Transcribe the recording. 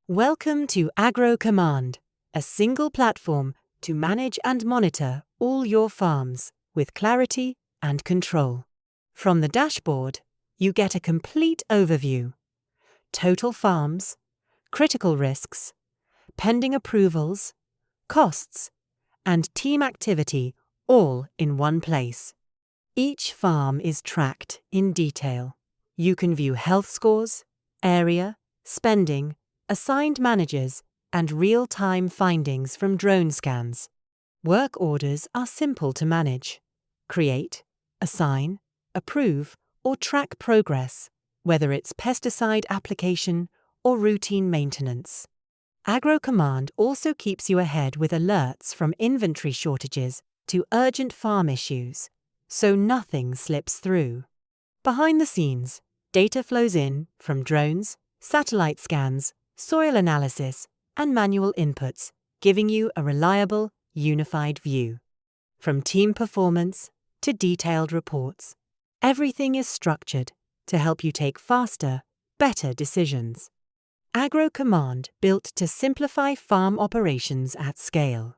Welcome to AgroCommand, a single platform to manage and monitor all your farms with clarity and control. From the dashboard, you get a complete overview: total farms, critical risks, pending approvals, costs, and team activity all in one place. Each farm is tracked in detail. You can view health scores, area, spending, assigned managers, and real-time findings from drone scans. Work orders are simple to manage. Create, assign, approve, or track progress, whether it's pesticide application or routine maintenance. AgroCommand also keeps you ahead with alerts from inventory shortages to urgent farm issues, so nothing slips through. Behind the scenes, data flows in from drones, satellite scans, soil analysis, and manual inputs, giving you a reliable, unified view. From team performance to detailed reports, everything is structured to help you take faster, better decisions. AgroCommand, built to simplify farm operations at scale.